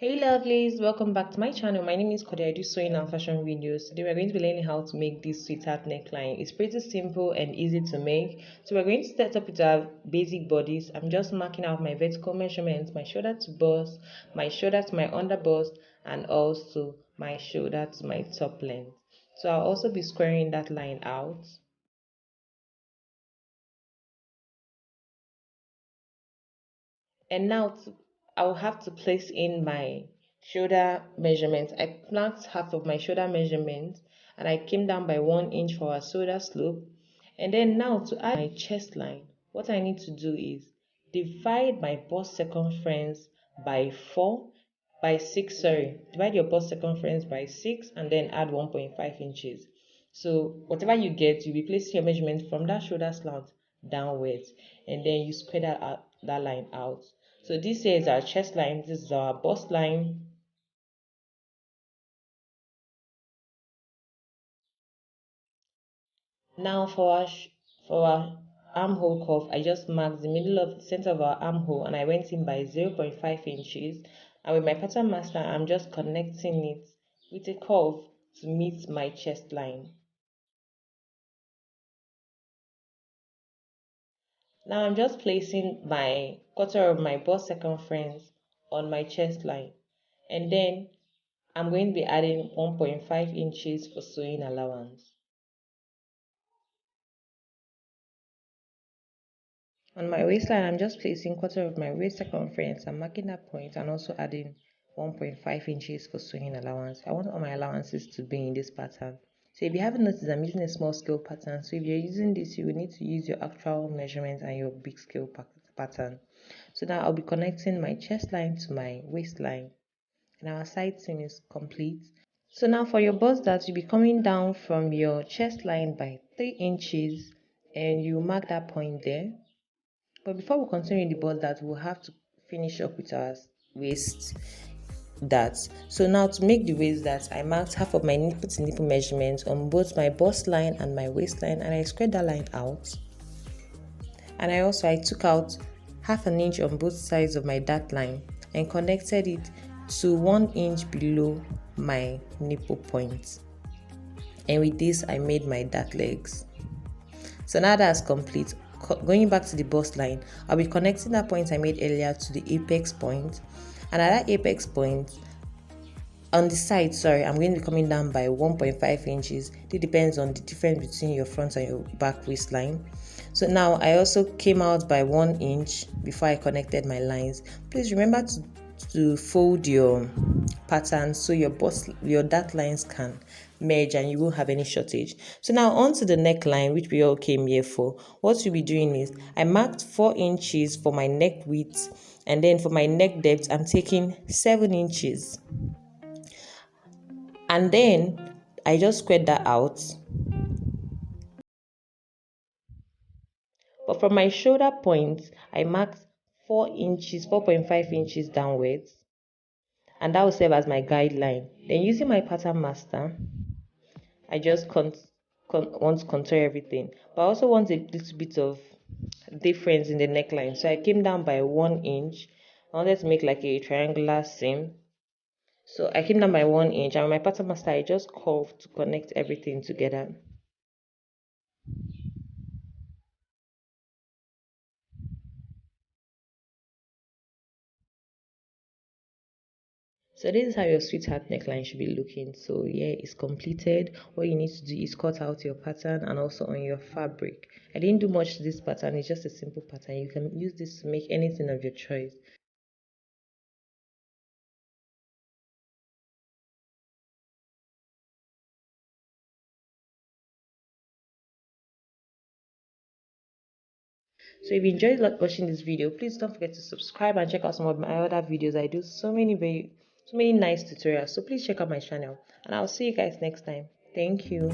Hey lovelies, welcome back to my channel. My name is Kodi. I do sewing and fashion videos. Today we're going to be learning how to make this sweetheart neckline. It's pretty simple and easy to make. So we're going to start up with our basic bodice. I'm just marking out my vertical measurements, my shoulder to bust, my shoulder to my under bust, and also my shoulder to my top length. So I'll also be squaring that line out. And now I'll have to place in my shoulder measurement. I marked half of my shoulder measurement and I came down by 1 inch for our shoulder slope. And then now to add my chest line, what I need to do is divide my bust circumference by 6, divide your bust circumference by 6 and then add 1.5 inches. So whatever you get, you'll be placing your measurement from that shoulder slant downwards, and then you square that line out. So this here is our chest line, this is our bust line. Now for our armhole curve, I just marked the middle of the center of our armhole and I went in by 0.5 inches. And with my pattern master, I'm just connecting it with a curve to meet my chest line. Now I'm just placing my quarter of my bust circumference on my chest line, and then I'm going to be adding 1.5 inches for sewing allowance. On my waistline, I'm just placing quarter of my waist circumference. I'm marking that point and also adding 1.5 inches for sewing allowance. I want all my allowances to be in this pattern. So if you haven't noticed, I'm using a small scale pattern. So if you're using this, you will need to use your actual measurement and your big scale pattern. So now I'll be connecting my chest line to my waistline, and our side seam is complete. So now for your bust dart, you'll be coming down from your chest line by 3 inches and you mark that point there. But before we continue the bust dart, we'll have to finish up with our waist dart. So now to make the waist dart, I marked half of my nipple to nipple measurements on both my bust line and my waistline, and I squared that line out. And I took out half an inch on both sides of my dart line and connected it to 1 inch below my nipple point. And with this, I made my dart legs. So now that's complete. Going back to the bust line, I'll be connecting that point I made earlier to the apex point, and at that apex point on the side, I'm going to be coming down by 1.5 inches. It depends on the difference between your front and your back waistline. So now I also came out by 1 inch before I connected my lines. Please remember to fold your pattern so your dart lines can merge and you won't have any shortage. So now onto the neckline, which we all came here for. What we'll be doing is I marked 4 inches for my neck width, and then for my neck depth I'm taking 7 inches, and then I just squared that out. But from my shoulder point I marked 4.5 inches downwards, and that will serve as my guideline. Then using my pattern master, I just want to contour everything, but I also want a little bit of difference in the neckline. So I came down by 1 inch. I wanted to make like a triangular seam. So I came down by 1 inch, and with my pattern master I just curved to connect everything together. So this is how your sweetheart neckline should be looking. So yeah, it's completed. What you need to do is cut out your pattern and also on your fabric. I didn't do much to this pattern. It's just a simple pattern. You can use this to make anything of your choice. So if you enjoyed watching this video, please don't forget to subscribe and check out some of my other videos. I do so many nice tutorials. So please check out my channel, and I'll see you guys next time. Thank you.